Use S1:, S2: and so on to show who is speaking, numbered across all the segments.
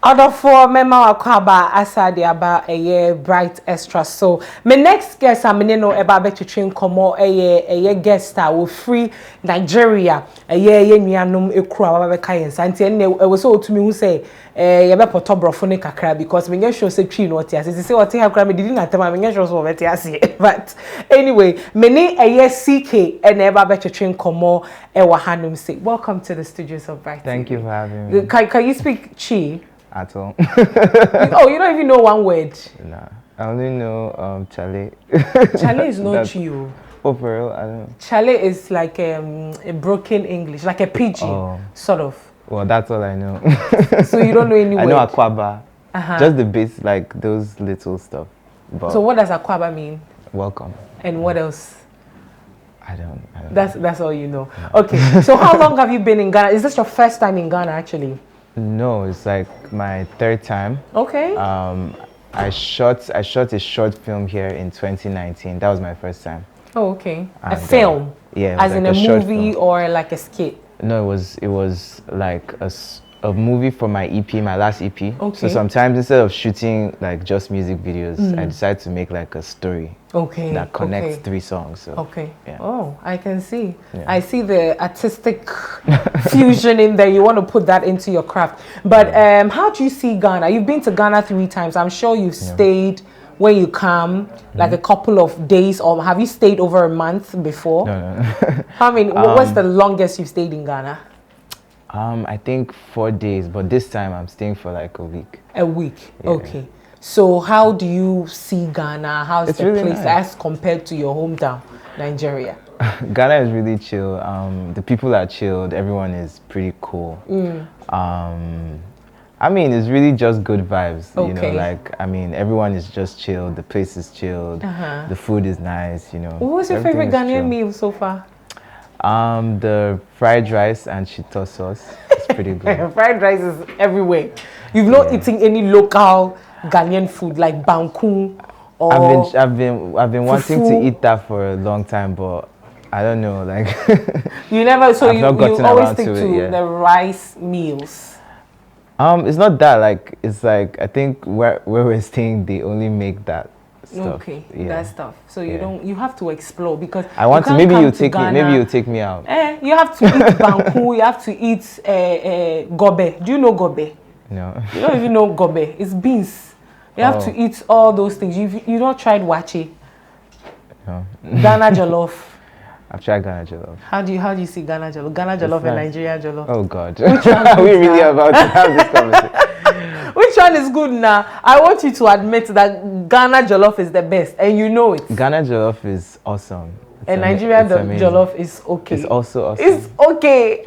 S1: Other for Mema Abaga asade about a year bright extra. So my next guest I'm no about to train como a year guest star will free Nigeria a year nuanum ekura Kayan Santi and it was all to me who say you better put brofone kakra because me get sure say tree no tia say what have gram didn't at my me get sure so better but anyway many a year Ckay and never to train como e wahanum say welcome to the studios of Bright.
S2: Thank you for having me.
S1: Can you speak Chi?
S2: At all.
S1: Oh, you don't even know one word?
S2: Nah, I only know Chale.
S1: Chale is not you.
S2: Oh, for real? I don't know.
S1: Chale is like a broken English, like a pidgin, sort of.
S2: Well, that's all I know.
S1: So you don't know any word?
S2: I know Aquaba. Just the bits, like those little stuff. But
S1: so what does Aquaba mean?
S2: Welcome.
S1: And what else?
S2: I don't
S1: That's all you know. Yeah. Okay, so how long have you been in Ghana? Is this your first time in Ghana, actually?
S2: No, it's like my third time.
S1: Okay.
S2: I shot a short film here in 2019. That was my first time.
S1: Oh, okay. And, a film?
S2: Yeah.
S1: As like in a movie or like a skit?
S2: No, it was like a movie for my EP, my last EP.
S1: Okay.
S2: So sometimes instead of shooting like just music videos, I decided to make like a story.
S1: Okay.
S2: That connects 3 songs. So,
S1: okay.
S2: Yeah.
S1: Oh, I can see.
S2: Yeah.
S1: I see the artistic fusion in there. You want to put that into your craft. But how do you see Ghana? You've been to Ghana 3 times. I'm sure you've stayed when you come, like a couple of days, or have you stayed over a month before?
S2: No.
S1: I mean, what's the longest you've stayed in Ghana?
S2: I think 4 days, but this time I'm staying for like a week.
S1: A week,
S2: yeah.
S1: Okay. So how do you see Ghana? How's
S2: it's
S1: the
S2: really
S1: place
S2: nice.
S1: as compared to your hometown, Nigeria?
S2: Ghana is really chill. The people are chilled. Everyone is pretty cool. I mean, it's really just good vibes.
S1: Okay.
S2: You know, like, I mean, everyone is just chilled. The place is chilled. The food is nice, you know.
S1: What was your favorite Ghanaian meal so far?
S2: The fried rice and shito sauce. It's pretty good.
S1: Fried rice is everywhere. You've not eaten any local Ghanaian food like banku or
S2: I've been wanting to eat that for a long time, but I don't know, like
S1: you never. So you always stick to
S2: it,
S1: the rice meals.
S2: It's not that, like, it's like I think where we're staying, they only make that stuff.
S1: Okay, that stuff. So you have to explore because
S2: I want to. Maybe you take me out.
S1: You have to eat banku. You have to eat gobe. Do you know gobe?
S2: No.
S1: You don't even know gobe. It's beans. You have to eat all those things. You not tried wache?
S2: No.
S1: Ghana jollof.
S2: I've tried Ghana jollof.
S1: How do you see Ghana jollof? Ghana jollof and Nigeria jollof.
S2: Oh God. Are we really about to have this conversation?
S1: Which one is good now? I want you to admit that Ghana jollof is the best, and you know it.
S2: Ghana jollof is awesome.
S1: And Nigeria jollof is okay.
S2: It's also awesome.
S1: It's okay.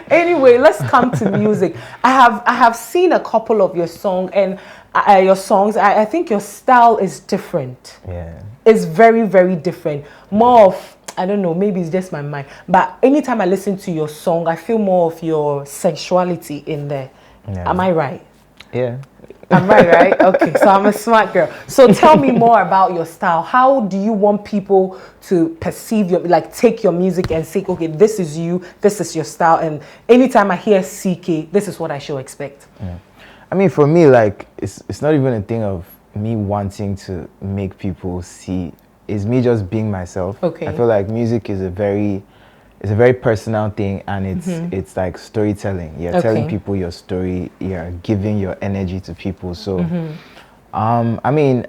S1: Anyway, let's come to music. I have seen a couple of your songs, and I think your style is different.
S2: Yeah.
S1: It's very, very different. More of, I don't know, maybe it's just my mind, but anytime I listen to your song, I feel more of your sexuality in there. Yeah. Am I right?
S2: Yeah.
S1: I'm right? Okay, so I'm a smart girl. So tell me more about your style. How do you want people to perceive take your music and say, okay, this is you, this is your style, and anytime I hear Ckay, this is what I should expect?
S2: Yeah. I mean, for me, like, it's not even a thing of me wanting to make people see. It's me just being myself.
S1: Okay.
S2: I feel like music is a very personal thing, and it's like storytelling. You're telling people your story. You're giving your energy to people. So, I mean,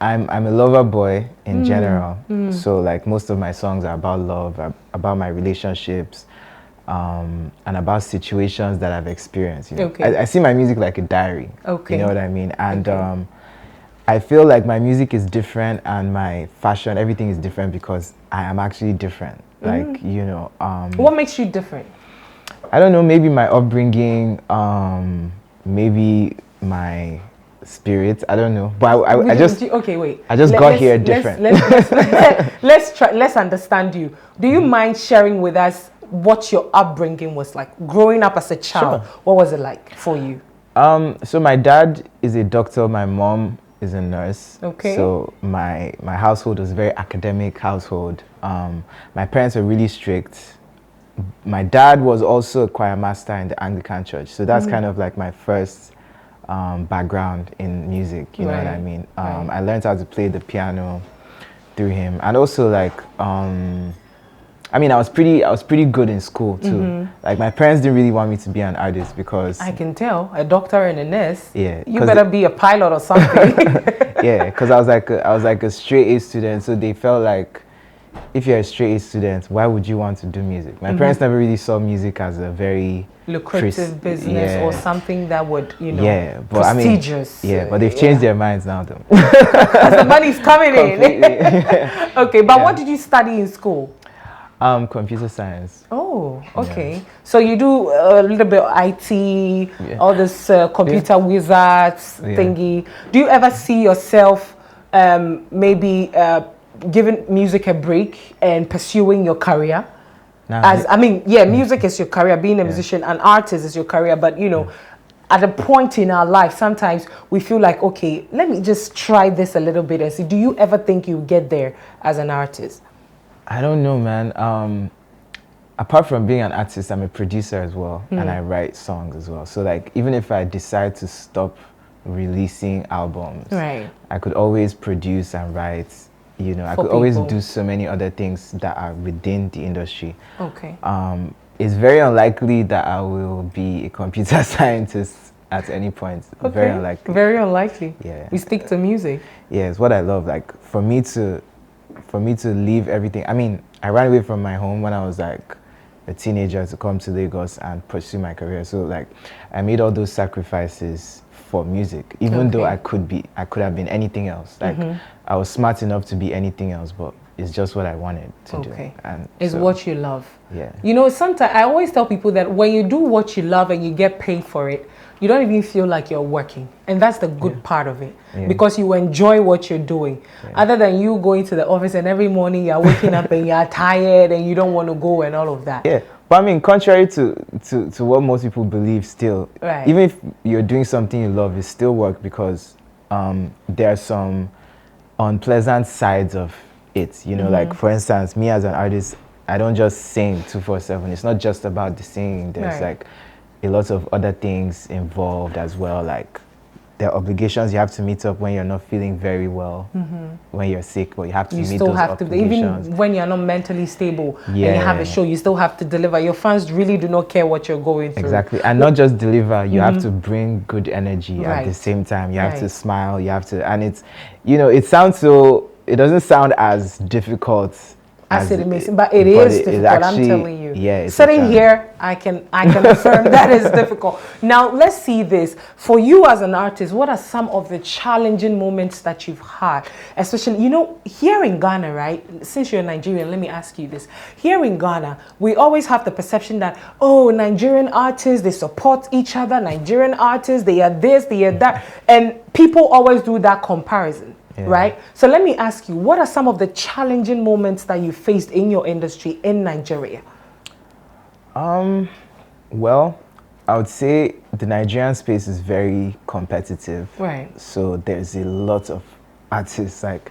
S2: I'm a lover boy in general. So like most of my songs are about love, about my relationships, and about situations that I've experienced. You know? I see my music like a diary.
S1: Okay.
S2: You know what I mean? And I feel like my music is different, and my fashion, everything is different because I am actually different. Like, you know.
S1: What makes you different?
S2: I don't know, maybe my upbringing, maybe my spirit, I don't know. But I just... Okay, wait. I just got here different.
S1: Let's understand you. Do you mind sharing with us what your upbringing was like? Growing up as a child, what was it like for you?
S2: So my dad is a doctor, my mom is a nurse.
S1: Okay.
S2: So my household was a very academic household. My parents were really strict. my dad was also a choir master in the Anglican church, so that's kind of like my first background in music. You know what I mean? I learned how to play the piano through him, and also like I mean, I was pretty good in school too. Like my parents didn't really want me to be an artist because
S1: I can tell a doctor and a nurse.
S2: Yeah,
S1: you better be a pilot or something.
S2: Yeah, because I was like a straight A student, so they felt like if you're a straight A student, why would you want to do music? My parents never really saw music as a very
S1: lucrative business or something that would, you know,
S2: but
S1: prestigious.
S2: But they've changed their minds now, though.
S1: As the money's coming in. Okay, but what did you study in school?
S2: Computer science.
S1: Oh, okay. Yeah. So you do a little bit of IT, all this computer wizards thingy. Do you ever see yourself maybe giving music a break and pursuing your career? I mean, music is your career, being a musician, an artist is your career, but you know, at a point in our life, sometimes we feel like, okay, let me just try this a little bit and see. Do you ever think you get there as an artist?
S2: I don't know, man. Apart from being an artist, I'm a producer as well, and I write songs as well. So like, even if I decide to stop releasing albums, I could always produce and write. You know, I could always do so many other things that are within the industry.
S1: Okay.
S2: It's very unlikely that I will be a computer scientist at any point. Okay. Very unlikely.
S1: Very unlikely.
S2: Yeah.
S1: We stick to music.
S2: Yeah, it's what I love. Like for me to leave everything. I mean, I ran away from my home when I was like a teenager to come to Lagos and pursue my career. So like, I made all those sacrifices for music, even though I could have been anything else. Like I was smart enough to be anything else, but it's just what I wanted to do. And
S1: it's what you love.
S2: Yeah.
S1: You know, sometimes I always tell people that when you do what you love and you get paid for it, you don't even feel like you're working. And that's the good part of it, because you enjoy what you're doing. Other than you going to the office and every morning you're waking up and you're tired and you don't want to go and all of that.
S2: Yeah. But I mean, contrary to what most people believe still, even if you're doing something you love, it's still work, because there are some unpleasant sides of it. You know, like for instance, me as an artist, I don't just sing 24/7. It's not just about the singing. There's like a lot of other things involved as well. Like there are obligations you have to meet up when you're not feeling very well, when you're sick, but you have to meet those obligations.
S1: Even when you're not mentally stable and you have a show, you still have to deliver. Your fans really do not care what you're going through.
S2: Exactly. And not just deliver, you have to bring good energy at the same time. You have to smile, you have to, and it's, you know, it doesn't sound as difficult
S1: as it makes, but it is difficult. Actually, I'm telling you.
S2: Yeah,
S1: sitting here, I can affirm that is difficult. Now let's see this. For you as an artist, what are some of the challenging moments that you've had? Especially, you know, here in Ghana, right? Since you're Nigerian, let me ask you this. Here in Ghana, we always have the perception that, oh, Nigerian artists, they support each other. Nigerian artists, they are this, they are that, and people always do that comparison. Right? So let me ask you, what are some of the challenging moments that you faced in your industry in Nigeria?
S2: Well, I would say the Nigerian space is very competitive. Right. So there's a lot of artists. Like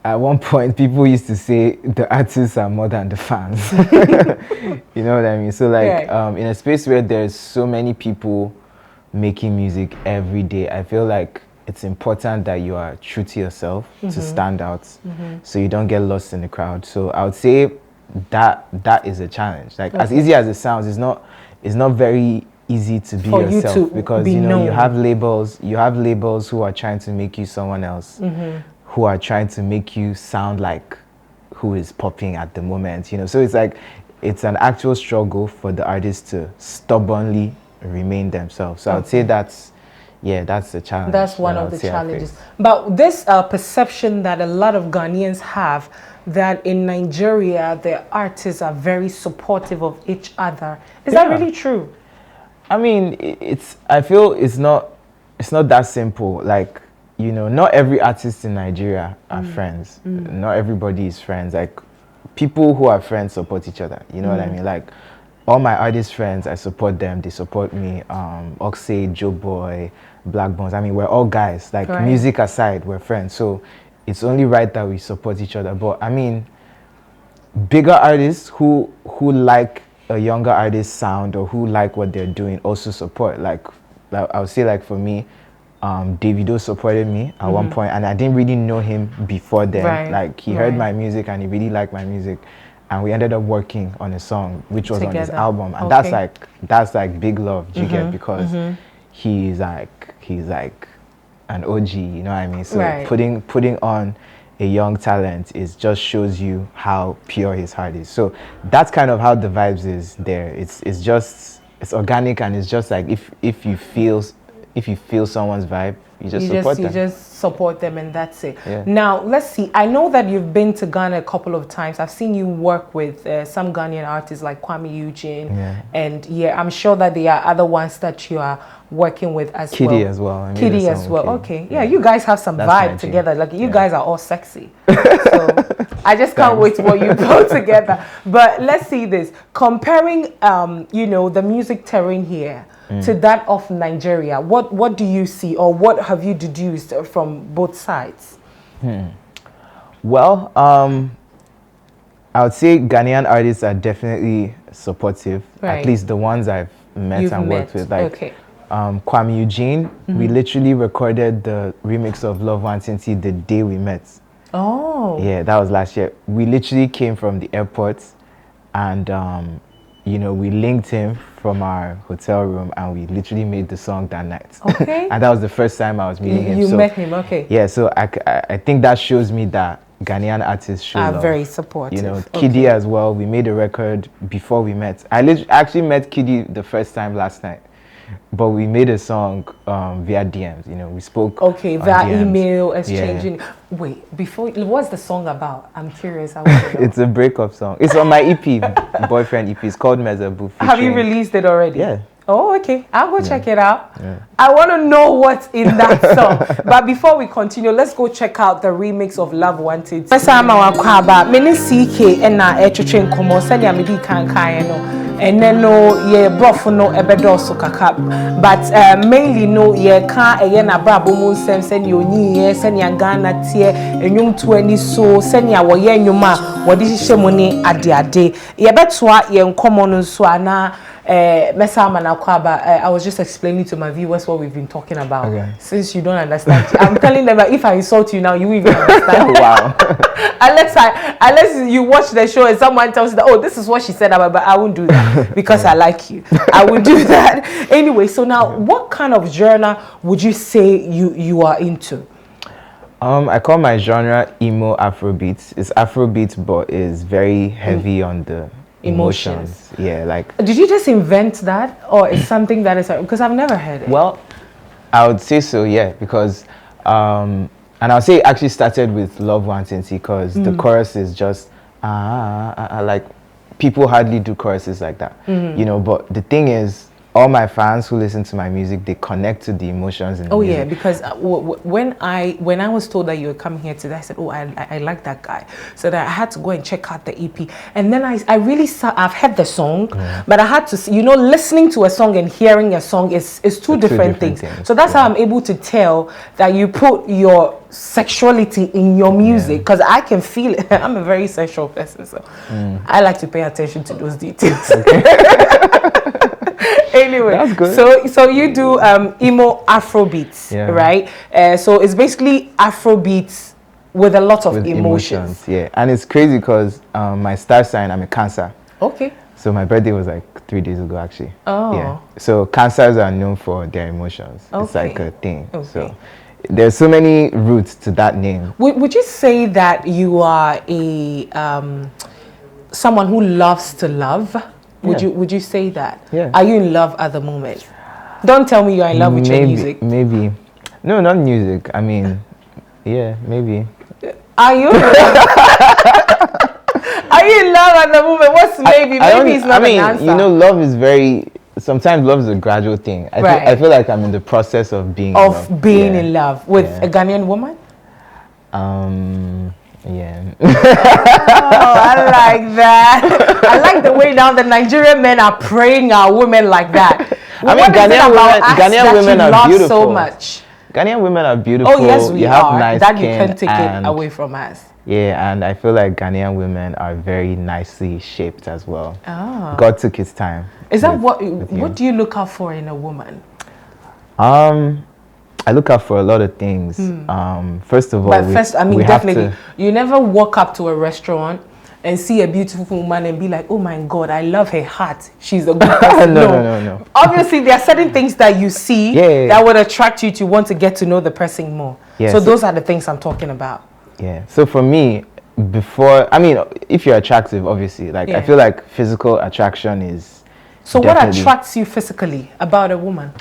S2: at one point, people used to say the artists are more than the fans. You know what I mean? So like in a space where there's so many people making music every day, I feel like it's important that you are true to yourself to stand out, so you don't get lost in the crowd. So I would say that is a challenge. Like as easy as it sounds, it's not very easy to be yourself, because you know, you have labels who are trying to make you someone else, who are trying to make you sound like who is popping at the moment. You know, so it's like it's an actual struggle for the artist to stubbornly remain themselves. So I would say that's the challenge. That's one of the challenges.
S1: But this perception that a lot of Ghanaians have, that in Nigeria, the artists are very supportive of each other. Is that really true?
S2: I mean, I feel it's not that simple. Like, you know, not every artist in Nigeria are friends. Not everybody is friends. Like, people who are friends support each other. You know what I mean? Like, all my artist friends, I support them. They support me. Ckay, Joe Boy, Black Bones. I mean, we're all guys. Like, music aside, we're friends. So it's only right that we support each other. But I mean, bigger artists who like a younger artist's sound or who like what they're doing also support. Like I would say, like for me, Davido supported me at one point, and I didn't really know him before then.
S1: Right.
S2: Like he heard my music and he really liked my music, and we ended up working on a song which was on his album, and that's like big love, you get, because he's like an OG, you know what I mean? So putting on a young talent just shows you how pure his heart is. So that's kind of how the vibes is there. It's organic, and it's just like if you feel someone's vibe, you just support them.
S1: You just support them, and that's it.
S2: Yeah.
S1: Now, let's see. I know that you've been to Ghana a couple of times. I've seen you work with some Ghanaian artists like Kwame Eugene.
S2: Yeah.
S1: And I'm sure that there are other ones that you are working with as well.
S2: Kiddy as well.
S1: Kiddy as well. Okay. Yeah, you guys have some vibe together. Like, you guys are all sexy. So I just can't wait what you put together. But let's see this. Comparing, the music terrain here to that of Nigeria, what do you see, or what have you deduced from both sides?
S2: Well, I would say Ghanaian artists are definitely supportive. At least the ones I've met worked with. Like Kwame Eugene, we literally recorded the remix of Love Wantinti the day we met.
S1: Oh.
S2: Yeah, that was last year. We literally came from the airport, and we linked him from our hotel room, and we literally made the song that night.
S1: Okay.
S2: And that was the first time I was meeting him.
S1: You met him, okay.
S2: Yeah, so I think that shows me that Ghanaian artists show love.
S1: Very supportive.
S2: Kiddy as well. We made a record before we met. I actually met Kiddy the first time last night, but we made a song via DMs. We spoke.
S1: Okay, via
S2: DMs.
S1: Email exchanging. Yeah. Wait, before, what's the song about? I'm curious. I want to know.
S2: It's a breakup song. It's on my EP, boyfriend EP. It's called Mezabu.
S1: Have you released it already?
S2: Yeah.
S1: Oh, okay. I'll go check it out.
S2: Yeah.
S1: I want to know what's in that song. But before we continue, let's go check out the remix of Love Wanted. Ckay and then broth no ebedoso kaka, but mainly no ka na brabo mu nsem send you ni send ya Ghana tie enwum to ani so send ya wo ye nwuma wo de hihye mu ni ade ye betoa ye nkomo no so ana I was just explaining to my viewers what we've been talking about.
S2: Okay.
S1: Since you don't understand, I'm telling them that if I insult you now, you will even understand.
S2: Wow.
S1: unless you watch the show and someone tells you that, oh, this is what she said about, but I won't do that because I like you. I would do that anyway. So now, what kind of genre would you say you are into?
S2: I call my genre emo-afrobeats. It's afrobeats, but it's very heavy on the emotions. Yeah, like.
S1: Did you just invent that, or is something that is, because I've never heard it?
S2: Well, I would say so, yeah, because and I'll say it actually started with Love Wantinti, because the chorus is just like people hardly do choruses like that, but the thing is, all my fans who listen to my music, they connect to the emotions in the music.
S1: Yeah, because when I was told that you were coming here today, I said, oh, I like that guy. So that I had to go and check out the EP. And then I really saw, I've heard the song, but I had to see, listening to a song and hearing a song is two different things. So that's how I'm able to tell that you put your sexuality in your music, because I can feel it. I'm a very sexual person, so I like to pay attention to those details. Anyway,
S2: that's good.
S1: So you do emo-afrobeats, right? So it's basically Afrobeats with a lot of emotions.
S2: Yeah, and it's crazy because my star sign, I'm a Cancer.
S1: Okay.
S2: So my birthday was like 3 days ago, actually.
S1: Oh.
S2: Yeah. So Cancers are known for their emotions.
S1: Okay.
S2: It's like a thing.
S1: Okay.
S2: So there's so many roots to that name.
S1: Would you say that you are a someone who loves to love? Would you say that?
S2: Yeah.
S1: Are you in love at the moment? Don't tell me you're in love with your music.
S2: Maybe. No, not music. I mean, yeah, maybe.
S1: Are you? Are you in love at the moment? What's maybe? Maybe it's not an answer.
S2: Love is very. Sometimes love is a gradual thing. I feel like I'm in the process of being
S1: in love with a Ghanaian woman.
S2: Yeah.
S1: Oh, I like that. I like the way now the Nigerian men are praying our women like that.
S2: Ghanaian women are beautiful.
S1: So much.
S2: Ghanaian women are beautiful.
S1: Oh yes, we
S2: have
S1: are.
S2: Nice
S1: that you can't take it away from us.
S2: Yeah, and I feel like Ghanaian women are very nicely shaped as well.
S1: Oh.
S2: God took his time.
S1: Is that what do you look out for in a woman?
S2: I look out for a lot of things. First of all,
S1: but first, I mean, definitely, you never walk up to a restaurant and see a beautiful woman and be like, oh my God, I love her heart. She's a good person.
S2: No.
S1: Obviously, there are certain things that you see that would attract you to want to get to know the person more. Yeah, so those are the things I'm talking about.
S2: Yeah. So for me, if you're attractive, obviously, like I feel like physical attraction is.
S1: So what attracts you physically about a woman?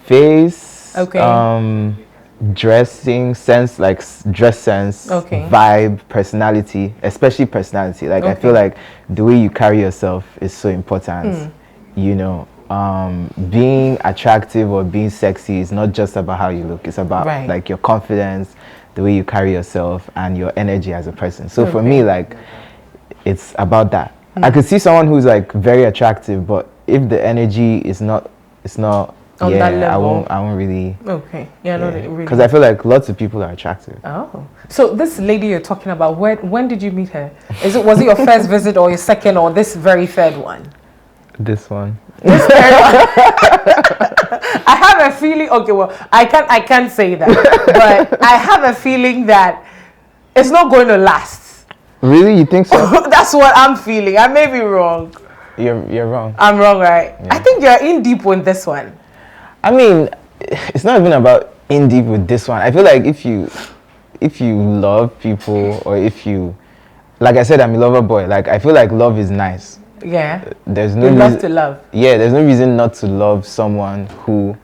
S2: Face. Okay. Dressing sense, like dress sense, vibe, personality, especially personality. Like I feel like the way you carry yourself is so important. You know, being attractive or being sexy is not just about how you look. It's about like your confidence, the way you carry yourself, and your energy as a person. So for me, like it's about that. I could see someone who's like very attractive, but if the energy is not, on that level. I won't really. Okay. Yeah, not really. Because I feel like lots of people are attractive. Oh.
S1: So this lady you're talking about, when did you meet her? Was it your first visit or your second or this very third one?
S2: This one.
S1: This third one. I have a feeling. Okay, well, I can't say that, but I have a feeling that it's not going to last.
S2: Really, you think so?
S1: That's what I'm feeling. I may be wrong.
S2: You're wrong.
S1: I'm wrong, right? Yeah. I think you're in deep with this one.
S2: I mean, it's not even about in deep with this one. I feel like if you love people, or if you, like I said, I'm a lover boy. Like I feel like love is nice.
S1: Yeah.
S2: There's no
S1: love to love.
S2: Yeah, there's no reason not to love someone who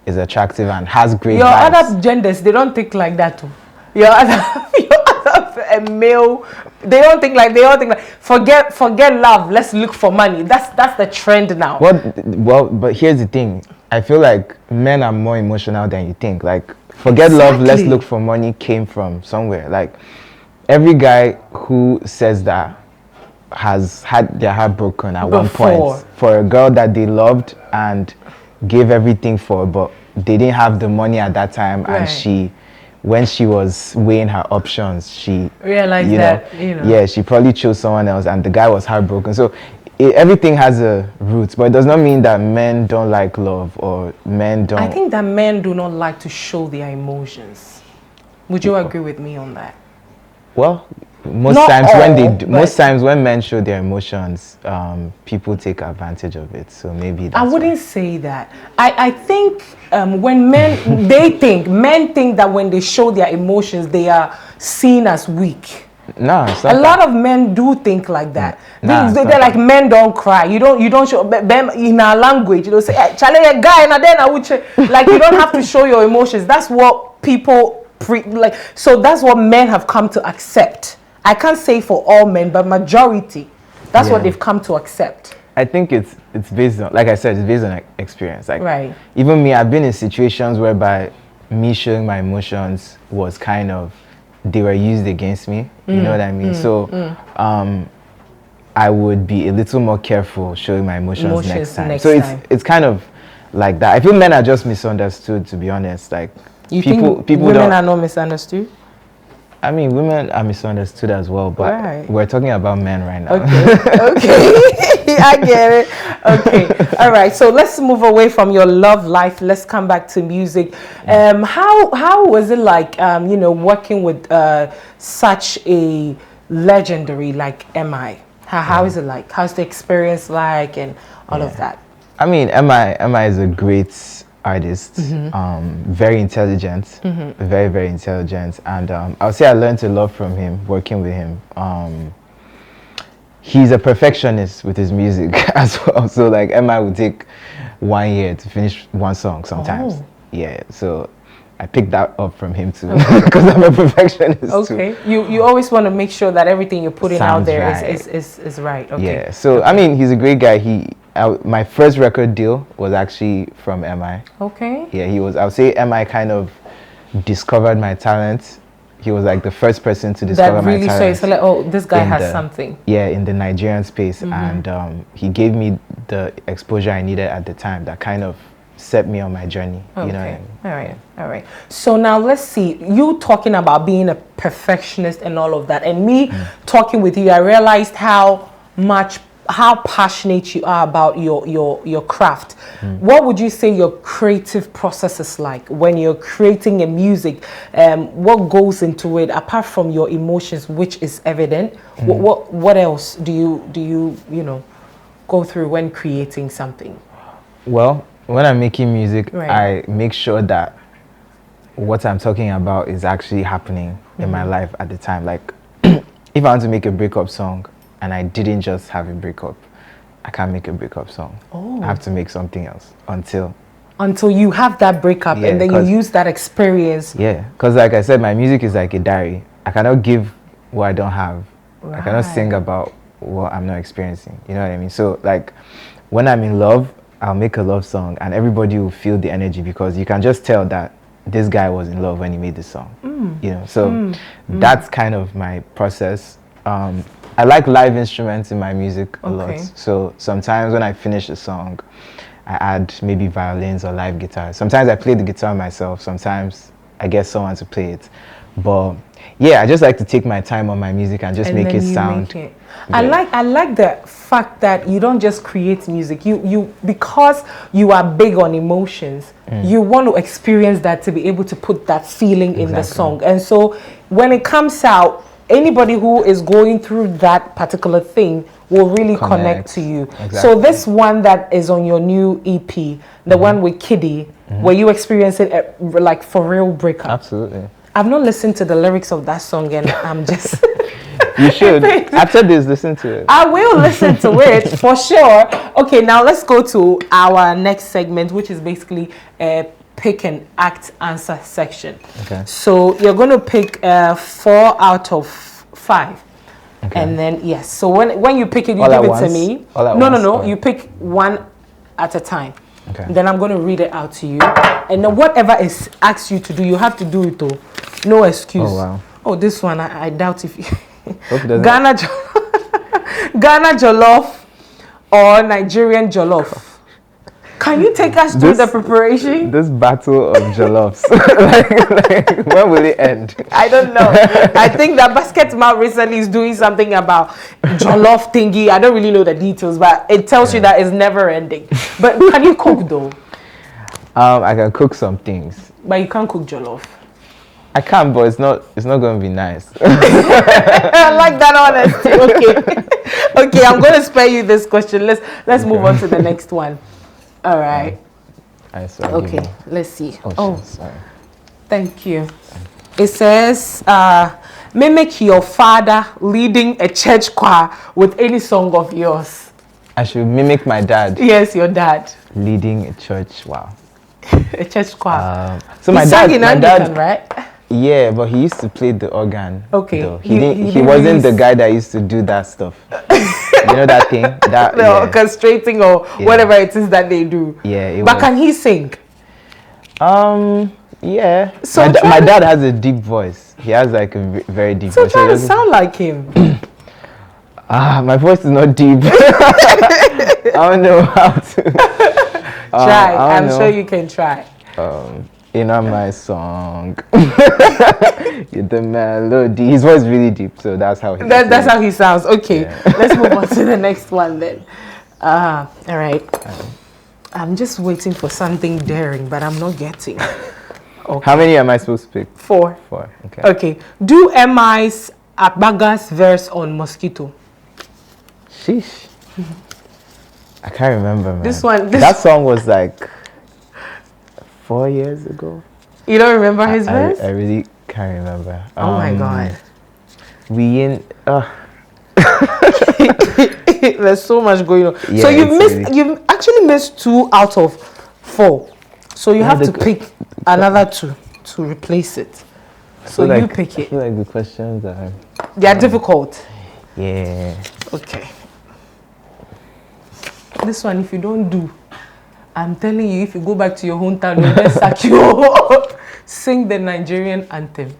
S2: is attractive and has great
S1: Your
S2: vibes.
S1: other genders, they don't think like that too. Your other male, they don't think like forget love. Let's look for money. That's the trend now.
S2: Well, but here's the thing. I feel like men are more emotional than you think. Like, forget love, let's look for money came from somewhere. Like, every guy who says that has had their heart broken at one point for a girl that they loved and gave everything for, but they didn't have the money at that time, and when she was weighing her options, she realized yeah, she probably chose someone else, and the guy was heartbroken. So everything has a root, but it does not mean that men don't like love or men don't.
S1: I think that men do not like to show their emotions. Would you agree with me on that?
S2: Well, most times when men show their emotions, people take advantage of it. So maybe that's
S1: I wouldn't say that. I think when men think that when they show their emotions, they are seen as weak.
S2: No,
S1: a lot of men do think like that. They're like, men don't cry. You don't show in our language. You don't say, hey, Charlie, a guy, and then I would say, like, you don't have to show your emotions. That's what people so that's what men have come to accept. I can't say for all men, but majority, that's what they've come to accept.
S2: I think it's based on, like I said, it's based on experience. Like, even me, I've been in situations whereby me showing my emotions was kind of, they were used against me. You know what I mean? So I would be a little more careful showing my emotions next time. It's kind of like that. I feel men are just misunderstood, to be honest. Like, people
S1: women are not misunderstood?
S2: I mean, women are misunderstood as well, but we're talking about men right now.
S1: Okay. I get it. Okay. All right. So let's move away from your love life. Let's come back to music. How was it like, working with such a legendary like M.I? How is it like? How's the experience like and all of that?
S2: I mean, M.I is a great artist, very intelligent, very, very intelligent, and I'll say I learned a lot from him, working with him. He's a perfectionist with his music as well, so like M.I would take 1 year to finish one song sometimes. Yeah, so I picked that up from him too, because I'm a perfectionist too.
S1: You always want to make sure that everything you're putting out there is right. Okay.
S2: Yeah, so I mean, he's a great guy. My first record deal was actually from M.I.
S1: Okay.
S2: Yeah, I would say M.I kind of discovered my talent. He was like the first person to discover my talent.
S1: So it's like, oh, this guy has something.
S2: Yeah, in the Nigerian space, and he gave me the exposure I needed at the time that kind of set me on my journey.
S1: Okay.
S2: You know what I mean?
S1: All right. All right. So now let's see. You talking about being a perfectionist and all of that, and me talking with you, I realized how passionate you are about your craft. What would you say your creative process is like when you're creating a music? What goes into it apart from your emotions, which is evident? What else do you go through when creating something?
S2: Well, when I'm making music,
S1: Right.
S2: I make sure that what I'm talking about is actually happening in my life at the time. Like, if I want to make a breakup song and I didn't just have a breakup, I can't make a breakup song. I have to make something else until
S1: you have that breakup, and then you use that experience.
S2: Yeah, because like I said, my music is like a diary. I cannot give what I don't have.
S1: Right.
S2: I cannot sing about what I'm not experiencing. You know what I mean? So like, when I'm in love, I'll make a love song and everybody will feel the energy, because you can just tell that this guy was in love when he made the song. You know, so that's kind of my process. I like live instruments in my music a lot. So sometimes when I finish a song, I add maybe violins or live guitars. Sometimes I play the guitar myself. Sometimes I get someone to play it. But yeah, I just like to take my time on my music and just make it sound.
S1: I like the fact that you don't just create music. You because you are big on emotions, you want to experience that to be able to put that feeling in the song. And so when it comes out, anybody who is going through that particular thing will really connect to you. So this one that is on your new EP, the one with Ckay, were you experiencing like for real breakup?
S2: Absolutely.
S1: I've not listened to the lyrics of that song, and I'm just...
S2: You should. After this, listen to it.
S1: I will listen to it for sure. Okay, now let's go to our next segment, which is basically a pick and act answer section. Okay. So you're going to pick 4 out of 5. Okay. And then, yes. So when you pick it, you give it to me. No. You pick one at a time. Okay. Then I'm going to read it out to you. And then whatever is asked you to do, you have to do it though. No excuse. Oh, wow. Oh, this one, I doubt if you... Ghana Jollof or Nigerian Jollof. Can you take us through the preparation?
S2: This battle of Jollofs. like, when will it end?
S1: I don't know. I think that Basketball recently is doing something about Jollof thingy. I don't really know the details, but it tells you that it's never ending. But can you cook though?
S2: I can cook some things.
S1: But you can't cook Jollof.
S2: I can, but it's not going to be nice.
S1: I like that honesty. Okay, I'm going to spare you this question. Let's move on to the next one. All right. Okay, let's see.
S2: Sorry.
S1: Thank you. It says, mimic your father leading a church choir with any song of yours.
S2: I should mimic my dad.
S1: Yes, your dad.
S2: Leading a church. Wow.
S1: A church choir.
S2: So my dad,
S1: right?
S2: Yeah, but he used to play the organ.
S1: Okay.
S2: Though. He wasn't the guy that used to do that stuff. You know that thing? That
S1: orchestrating or whatever it is that they do.
S2: Yeah.
S1: But can he sing?
S2: Yeah. So my dad has a deep voice. He has like a very deep voice.
S1: So try to sound like him.
S2: My voice is not deep. I don't know how to.
S1: Try. I'm sure you can try.
S2: My song. The melody. His voice is really deep, so that's how he.
S1: That's how he sounds. Okay, let's move on to the next one then. All right. I'm just waiting for something daring, but I'm not getting.
S2: Okay. How many am I supposed to pick?
S1: 4.
S2: 4. Okay.
S1: Okay. Do M.I Abaga's verse on Mosquito.
S2: Sheesh. I can't remember, man.
S1: That
S2: song was like 4 years ago.
S1: You don't remember his verse?
S2: I really can't remember.
S1: Oh my god. There's so much going on. Yeah, so you've actually missed 2 out of 4. So you have to pick another 2 to replace it. So you pick it.
S2: I feel like the questions are...
S1: They are difficult.
S2: Yeah.
S1: Okay. This one, if you don't do, I'm telling you, if you go back to your hometown, they'll just sack you. Sing the Nigerian anthem.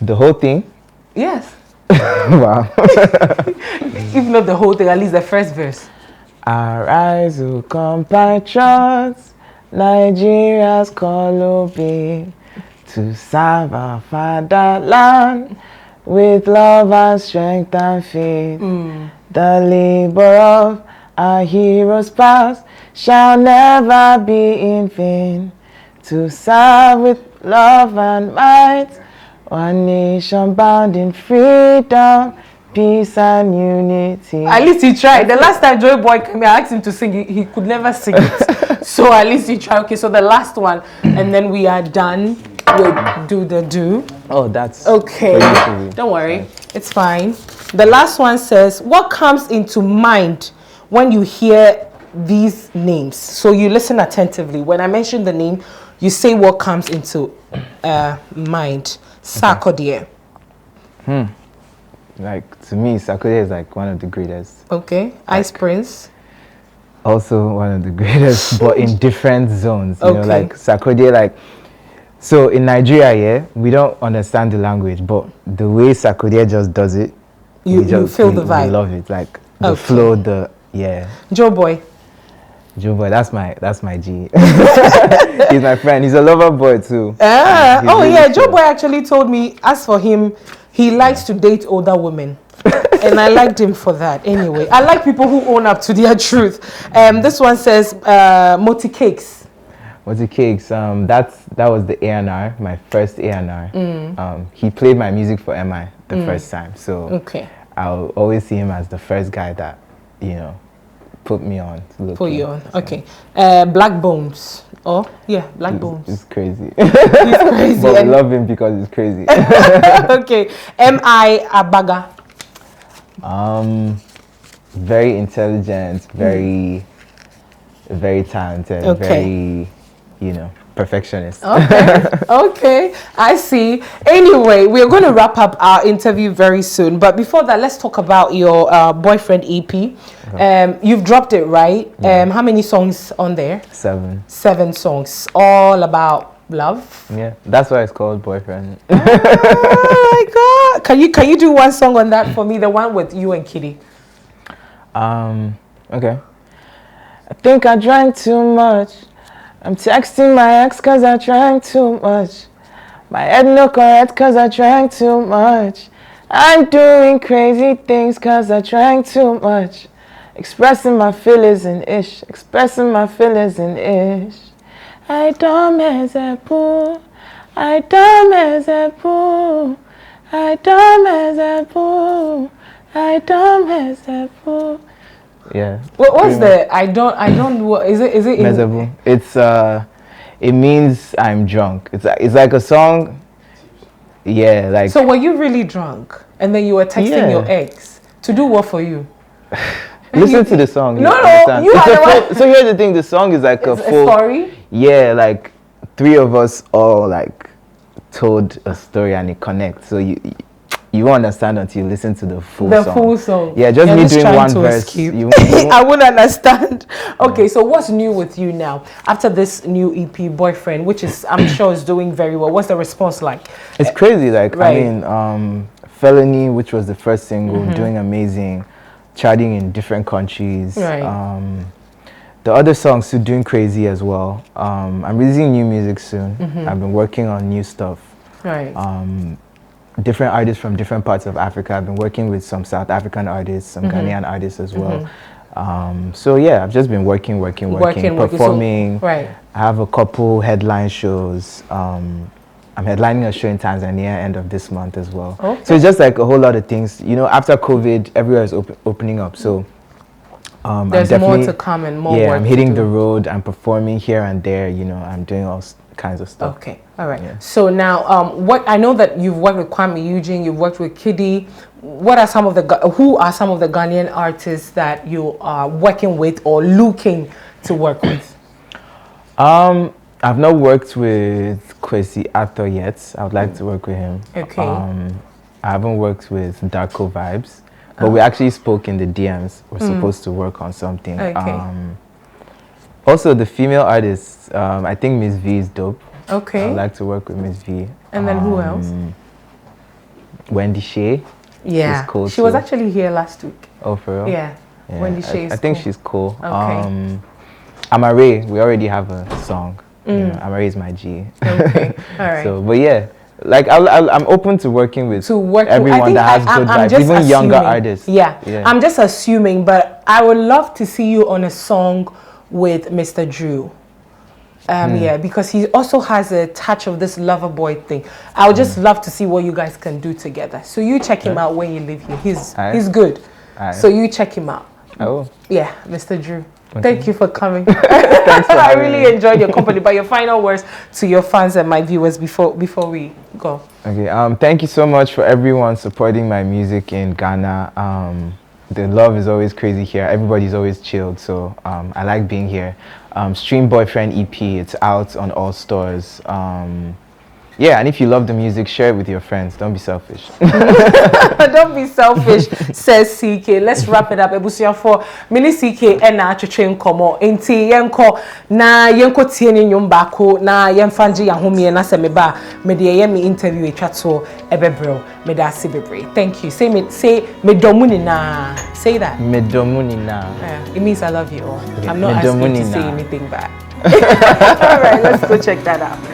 S2: The whole thing?
S1: Yes.
S2: Wow.
S1: If not the whole thing, at least the first verse.
S2: Arise, O compatriots, Nigeria's Columbia, to serve our fatherland with love and strength and faith. The labor of our heroes past shall never be in vain. To serve with love and might, one nation bound in freedom, peace and unity.
S1: At least he tried. The last time Joy Boy came here, I asked him to sing. He could never sing it. So at least he tried. Okay, so the last one, and then we are done with Do the Do.
S2: Oh, that's
S1: okay. Don't worry, it's fine. The last one says, what comes into mind when you hear these names? So you listen attentively. When I mention the name, you say what comes into mind. Sarkodie.
S2: Like, to me, Sarkodie is like one of the greatest.
S1: Okay. Ice Prince.
S2: Also one of the greatest, but in different zones. You know,
S1: Okay.
S2: like Sarkodie, like, so in Nigeria, yeah, we don't understand the language, but the way Sarkodie just does it,
S1: You feel the vibe.
S2: We love it, like the
S1: Okay.
S2: flow,
S1: Joe Boy.
S2: Joe Boy, that's my G. He's my friend. He's a lover boy too.
S1: Really yeah, Joe Boy actually told me, as for him, he likes to date older women. And I liked him for that. Anyway, I like people who own up to their truth. This one says, Moti Cakes.
S2: Moti Cakes, that was the A&R, my first A&R. He played my music for M.I the first time. So
S1: okay.
S2: I'll always see him as the first guy that, you know, put me on.
S1: Put you on. Okay. Black Bones. Oh, yeah, Black Bones.
S2: It's crazy.
S1: He's crazy.
S2: But we love him because he's crazy.
S1: Okay. M.I Abaga.
S2: Very intelligent, very talented, very, you know, perfectionist.
S1: Okay. Okay, I see. Anyway, we're going to wrap up our interview very soon. But before that, let's talk about your boyfriend EP. Okay. You've dropped it, right? Yeah. How many songs on there?
S2: 7.
S1: 7 songs, all about love.
S2: Yeah, that's why it's called Boyfriend.
S1: Oh my God! Can you do one song on that for me? The one with you and Kitty.
S2: Okay. I think I drank too much. I'm texting my ex cause I drank too much. My head no correct cause I drank too much. I'm doing crazy things cause I drank too much. Expressing my feelings in ish. Expressing my feelings in ish. I dumb as a fool. I dumb as a fool. I dumb as a fool. I dumb as a fool. Yeah.
S1: What's the I don't is it
S2: Miserable. It's it means I'm drunk. It's like a song. Yeah, like.
S1: So were you really drunk and then you were texting your ex to do what for you?
S2: Listen to the song.
S1: No, you
S2: so here's the thing. The song is like a full
S1: story.
S2: Yeah, like 3 of us all like told a story and it connects. So you won't understand until you listen to the full song. The full song. Yeah, just me doing one verse. You
S1: I wouldn't understand. Okay, so what's new with you now after this new EP, Boyfriend, which is I'm sure is doing very well? What's the response like?
S2: It's crazy. Like right. I mean, Felony, which was the first single, doing amazing, charting in different countries. Right. The other songs too doing crazy as well. I'm releasing new music soon. I've been working on new stuff. Right. Different artists from different parts of Africa. I've been working with some South African artists, some Ghanaian artists as well. So yeah, I've just been working, performing. So, right. I have a couple headline shows. I'm headlining a show in Tanzania end of this month as well. Okay. So it's just like a whole lot of things. You know, after COVID, everywhere is opening up. So
S1: there's more to come and more work.
S2: Yeah, I'm hitting the road. I'm performing here and there. You know, I'm doing all kinds of stuff.
S1: Okay, all right. Yeah. So now, what I know that you've worked with Kwame Eugene, you've worked with Kiddy. What are some of who are some of the Ghanaian artists that you are working with or looking to work with?
S2: I've not worked with Kwesi Arthur yet. I would like to work with him.
S1: Okay.
S2: I haven't worked with Darko Vibes, but we actually spoke in the DMs. We're supposed to work on something. Okay. Also, the female artists, I think Miss V is dope.
S1: Okay.
S2: I'd like to work with Miss V.
S1: And then who else?
S2: Wendy Shay.
S1: Yeah.
S2: She's cool
S1: she was actually here last week.
S2: Oh, for real?
S1: Yeah. Wendy Shay is
S2: I think she's cool.
S1: Okay.
S2: Amare, we already have a song. You know, Amare is my G.
S1: Okay, all right.
S2: So, but yeah, like I'm open to working with everyone that has good vibes, even
S1: assuming,
S2: younger artists.
S1: Yeah, I'm just assuming, but I would love to see you on a song with Mr. Drew. Yeah, because he also has a touch of this lover boy thing. I would just love to see what you guys can do together. So you check him out when you live here. He's good. So you check him out.
S2: Oh.
S1: Yeah, Mr. Drew. Okay. Thank you for coming.
S2: Thanks for
S1: I really enjoyed your company. But your final words to your fans and my viewers before we go.
S2: Okay. Thank you so much for everyone supporting my music in Ghana. The love is always crazy here. Everybody's always chilled. So I like being here. Stream Boyfriend EP. It's out on all stores. Yeah, and if you love the music, share it with your friends. Don't be selfish.
S1: Don't be selfish, says Ckay. Let's wrap it up. Ebusia for mini Ckay and na train komo. Enti yenko na yenko tieni nyumbako na yemfanji yahumi na semeba. Media yemi interview e chato ebebro. Meda sibebre. Thank you. Say medomuni na. Say that.
S2: Medomuni na.
S1: It means I love you all.
S2: Okay.
S1: I'm not asking you to say anything bad. All right, let's go check that out.